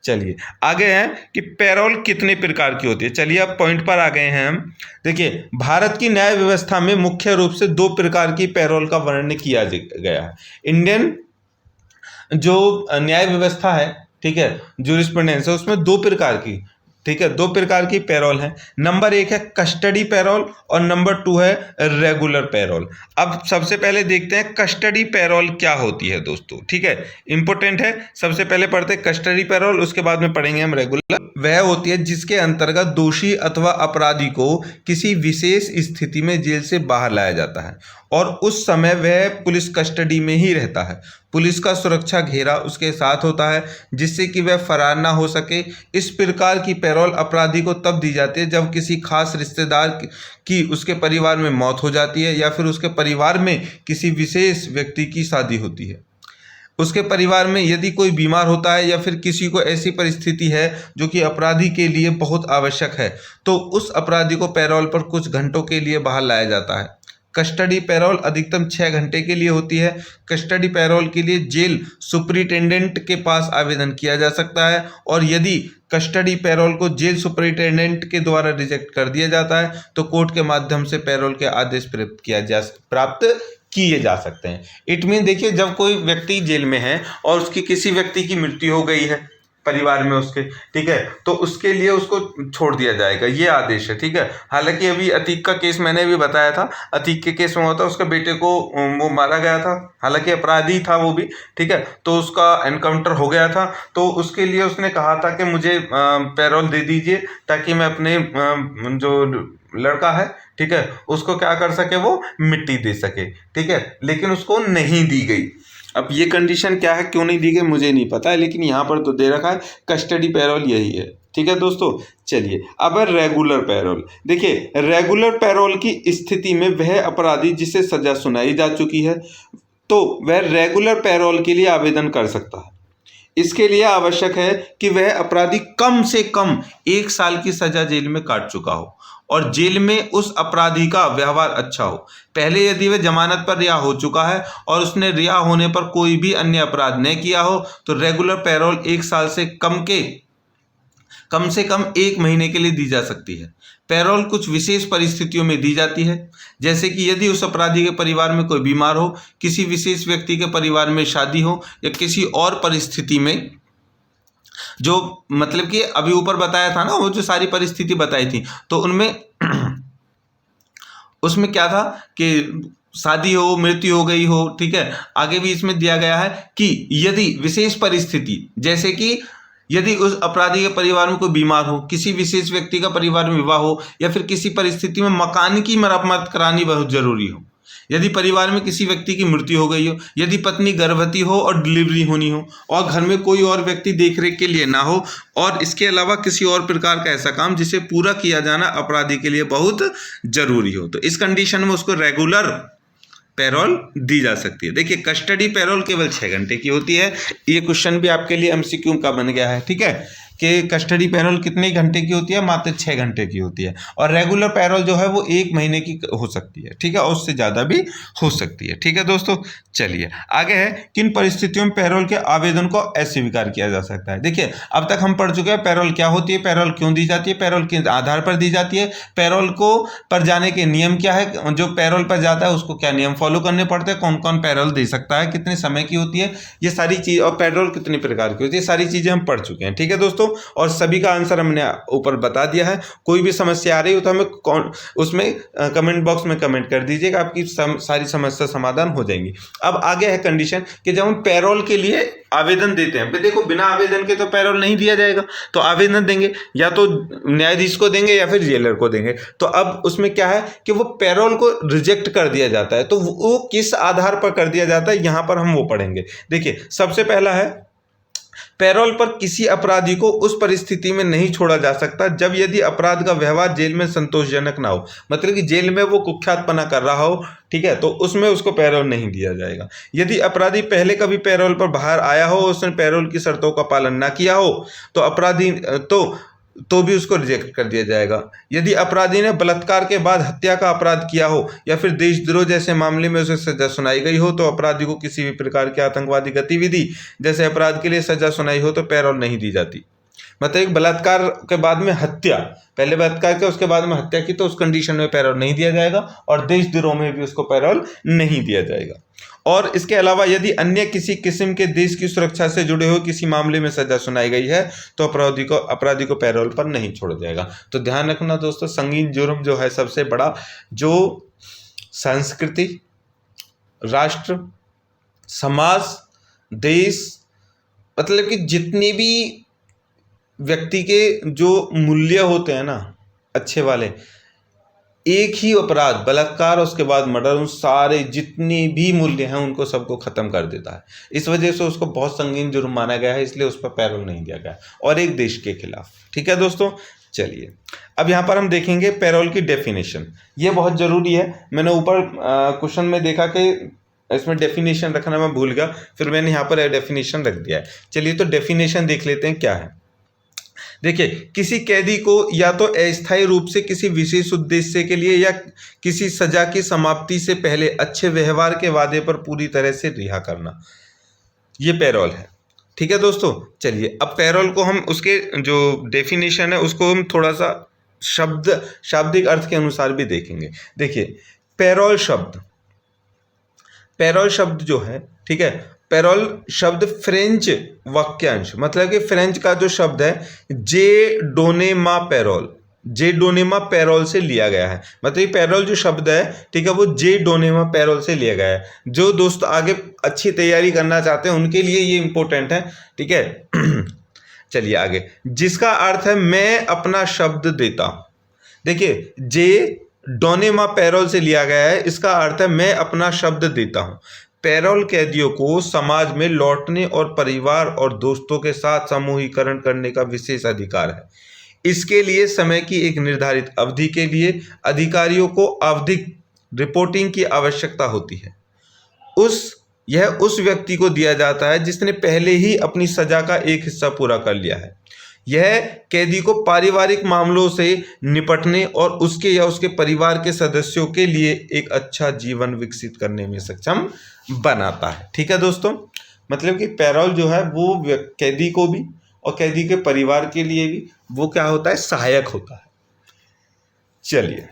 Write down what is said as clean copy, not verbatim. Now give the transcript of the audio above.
चलिए आगे हैं कि पैरोल कितने प्रकार की होती है। चलिए अब पॉइंट पर आ गए हैं हम। देखिए भारत की न्याय व्यवस्था में मुख्य रूप से दो प्रकार की पैरोल का वर्णन किया गया है। इंडियन जो न्याय व्यवस्था है, ठीक है, जूरिस्प्रूडेंस है, उसमें दो प्रकार की, ठीक है, दो प्रकार की पैरोल है। नंबर एक है कस्टडी पैरोल और नंबर 2 है रेगुलर पैरोल। अब सबसे पहले देखते हैं कस्टडी पैरोल क्या होती है दोस्तों, ठीक है, इंपॉर्टेंट है। सबसे पहले पढ़ते हैं कस्टडी पैरोल, उसके बाद में पढ़ेंगे हम रेगुलर। वह होती है जिसके अंतर्गत दोषी अथवा अपराधी को किसी विशेष स्थिति में जेल से बाहर लाया जाता है और उस समय वह पुलिस कस्टडी में ही रहता है। पुलिस का सुरक्षा घेरा उसके साथ होता है जिससे कि वह फरार ना हो सके। इस प्रकार की पैरोल अपराधी को तब दी जाती है जब किसी खास रिश्तेदार की उसके परिवार में मौत हो जाती है या फिर उसके परिवार में किसी विशेष व्यक्ति की शादी होती है। उसके परिवार में यदि कोई बीमार होता है या फिर किसी को ऐसी परिस्थिति है जो कि अपराधी के लिए बहुत आवश्यक है, तो उस अपराधी को पैरोल पर कुछ घंटों के लिए बाहर लाया जाता है। कस्टडी पैरोल अधिकतम 6 घंटे के लिए होती है। कस्टडी पैरोल के लिए जेल सुपरिटेंडेंट के पास आवेदन किया जा सकता है और यदि कस्टडी पैरोल को जेल सुपरिटेंडेंट के द्वारा रिजेक्ट कर दिया जाता है तो कोर्ट के माध्यम से पैरोल के आदेश प्राप्त किए जा सकते हैं। इट मीन देखिए जब कोई व्यक्ति जेल में है और उसकी किसी व्यक्ति की मृत्यु हो गई है परिवार में उसके, ठीक है, तो उसके लिए उसको छोड़ दिया जाएगा, ये आदेश है, ठीक है। हालांकि अभी अतीक का केस मैंने भी बताया था, अतीक के केस में होता उसके बेटे को वो मारा गया था, हालांकि अपराधी था वो भी, ठीक है, तो उसका एनकाउंटर हो गया था, तो उसके लिए उसने कहा था कि मुझे पैरोल दे दीजिए ताकि मैं अपने जो लड़का है, ठीक है, उसको क्या कर सके, वो मिट्टी दे सके, ठीक है, लेकिन उसको नहीं दी गई। अब ये कंडीशन क्या है, क्यों नहीं दी गई मुझे नहीं पता है, लेकिन यहाँ पर तो दे रखा है कस्टडी पैरोल यही है, ठीक है दोस्तों। चलिए अब है रेगुलर पैरोल। देखिए रेगुलर पैरोल की स्थिति में वह अपराधी जिसे सजा सुनाई जा चुकी है तो वह रेगुलर पैरोल के लिए आवेदन कर सकता है। इसके लिए आवश्यक है कि वह अपराधी कम से कम 1 साल की सजा जेल में काट चुका हो और जेल में उस अपराधी का व्यवहार अच्छा हो। पहले यदि वह जमानत पर रिहा हो चुका है और उसने रिहा होने पर कोई भी अन्य अपराध नहीं किया हो तो रेगुलर पैरोल 1 साल से कम से कम 1 महीने के लिए दी जा सकती है। पैरोल कुछ विशेष परिस्थितियों में दी जाती है, जैसे कि यदि उस अपराधी के परिवार में कोई बीमार हो, किसी विशेष व्यक्ति के परिवार में शादी हो या किसी और परिस्थिति में, जो मतलब कि अभी ऊपर बताया था ना, वो जो सारी परिस्थिति बताई थी तो उनमें उसमें क्या था कि शादी हो, मृत्यु हो गई हो, ठीक है। आगे भी इसमें दिया गया है कि यदि विशेष परिस्थिति, जैसे कि यदि उस अपराधी के परिवार में कोई बीमार हो, किसी विशेष व्यक्ति का परिवार में विवाह हो या फिर किसी परिस्थिति में मकान की मरम्मत करानी बहुत जरूरी हो, यदि परिवार में किसी व्यक्ति की मृत्यु हो गई हो, यदि पत्नी गर्भवती हो और डिलीवरी होनी हो और घर में कोई और व्यक्ति देखरेख के लिए ना हो और इसके अलावा किसी और प्रकार का ऐसा काम जिसे पूरा किया जाना अपराधी के लिए बहुत जरूरी हो, तो इस कंडीशन में उसको रेगुलर पैरोल दी जा सकती है। देखिए कस्टडी पैरोल केवल 6 घंटे की होती है। ये क्वेश्चन भी आपके लिए एमसीक्यू का बन गया है, ठीक है, कि कस्टडी पैरोल कितने घंटे की होती है, मात्र 6 घंटे की होती है और रेगुलर पैरोल जो है वो 1 महीने की हो सकती है, ठीक है, और उससे ज़्यादा भी हो सकती है, ठीक है दोस्तों। चलिए आगे है किन परिस्थितियों में पैरोल के आवेदन को अस्वीकार किया जा सकता है। देखिए अब तक हम पढ़ चुके हैं पैरोल क्या होती है, पैरोल क्यों दी जाती है, पैरोल किस आधार पर दी जाती है, पैरोल को पर जाने के नियम क्या है, जो पैरोल पर जाता है उसको क्या नियम फॉलो करने पड़ते हैं, कौन कौन पैरोल दे सकता है, कितने समय की होती है, ये सारी चीज़, और पैरोल कितने प्रकार की होती है, सारी चीज़ें हम पढ़ चुके हैं, ठीक है दोस्तों। और सभी का आंसर हमने ऊपर बता दिया है। कोई भी समस्या आ रही हो तो हमें उसमें कमेंट बॉक्स में कमेंट कर दीजिएगा, आपकी सारी समस्या समाधान हो जाएंगी। अब आगे है कंडीशन कि जब हम पैरोल के लिए आवेदन देते हैं, देखो बिना आवेदन के तो पैरोल नहीं दिया जाएगा, तो आवेदन देंगे या तो न्यायाधीश को देंगे या फिर जेलर को देंगे। तो अब उसमें क्या है कि वो पैरोल को रिजेक्ट कर दिया जाता है, तो वो किस आधार पर कर दिया जाता है, यहां पर हम वो पढ़ेंगे। देखिए सबसे पहला है पैरोल पर किसी अपराधी को उस परिस्थिति में नहीं छोड़ा जा सकता जब यदि अपराध का व्यवहार जेल में संतोषजनक ना हो, मतलब कि जेल में वो कुख्यातपना कर रहा हो, ठीक है, तो उसमें उसको पैरोल नहीं दिया जाएगा। यदि अपराधी पहले कभी पैरोल पर बाहर आया हो, उसने पैरोल की शर्तों का पालन ना किया हो तो अपराधी तो भी उसको रिजेक्ट कर दिया जाएगा। यदि अपराधी ने बलात्कार के बाद हत्या का अपराध किया हो या फिर देशद्रोह जैसे मामले में उसे सजा सुनाई गई हो तो अपराधी को किसी भी प्रकार की आतंकवादी गतिविधि जैसे अपराध के लिए सजा सुनाई हो तो पैरोल नहीं दी जाती। मतलब एक बलात्कार के बाद में हत्या, पहले बलात्कार किया उसके बाद में हत्या की, तो उस कंडीशन में पैरोल नहीं दिया जाएगा, और देशद्रोह में भी उसको पैरोल नहीं दिया जाएगा। और इसके अलावा यदि अन्य किसी किस्म के देश की सुरक्षा से जुड़े हुए किसी मामले में सजा सुनाई गई है तो अपराधी को पैरोल पर नहीं छोड़ा जाएगा। तो ध्यान रखना दोस्तों, संगीन जुर्म जो है सबसे बड़ा, जो संस्कृति, राष्ट्र, समाज, देश, मतलब कि जितनी भी व्यक्ति के जो मूल्य होते हैं ना अच्छे वाले, एक ही अपराध बलात्कार उसके बाद मर्डर, उन सारे जितने भी मूल्य हैं उनको सबको खत्म कर देता है। इस वजह से उसको बहुत संगीन जुर्म माना गया है, इसलिए उस पर पैरोल नहीं दिया गया, और एक देश के खिलाफ। ठीक है दोस्तों, चलिए अब यहाँ पर हम देखेंगे पैरोल की डेफिनेशन। ये बहुत ज़रूरी है। मैंने ऊपर क्वेश्चन में देखा कि इसमें डेफिनेशन रखना मैं भूल गया, फिर मैंने यहाँ पर डेफिनेशन रख दिया है। चलिए तो डेफिनेशन देख लेते हैं क्या है। देखिए, किसी कैदी को या तो अस्थायी रूप से किसी विशेष उद्देश्य के लिए या किसी सजा की समाप्ति से पहले अच्छे व्यवहार के वादे पर पूरी तरह से रिहा करना, ये पैरोल है। ठीक है दोस्तों, चलिए अब पैरोल को हम उसके जो डेफिनेशन है उसको हम थोड़ा सा शाब्दिक अर्थ के अनुसार भी देखेंगे। देखिए, पैरोल शब्द जो है, ठीक है, पैरोल शब्द फ्रेंच वाक्यांश, मतलब कि फ्रेंच का जो शब्द है जे डोनेमा पैरोल से लिया गया है। मतलब ये पैरोल जो शब्द है, ठीक है, वो जे डोनेमा पैरोल से लिया गया है। जो दोस्त आगे अच्छी तैयारी करना चाहते हैं उनके लिए ये इंपॉर्टेंट है। ठीक है चलिए आगे, जिसका अर्थ है मैं अपना शब्द देता हूं। देखिए, जे डोनेमा पैरोल से लिया गया है, इसका अर्थ है मैं अपना शब्द देता हूं। पैरोल कैदियों को समाज में लौटने और परिवार और दोस्तों के साथ समूहीकरण करने का विशेष अधिकार है। इसके लिए समय की एक निर्धारित अवधि के लिए अधिकारियों को आवधिक रिपोर्टिंग की आवश्यकता होती है। यह उस व्यक्ति को दिया जाता है जिसने पहले ही अपनी सजा का एक हिस्सा पूरा कर लिया है। यह कैदी को पारिवारिक मामलों से निपटने और उसके या उसके परिवार के सदस्यों के लिए एक अच्छा जीवन विकसित करने में सक्षम बनाता है। ठीक है दोस्तों, मतलब कि पैरोल जो है वो कैदी को भी और कैदी के परिवार के लिए भी वो क्या होता है, सहायक होता है। चलिए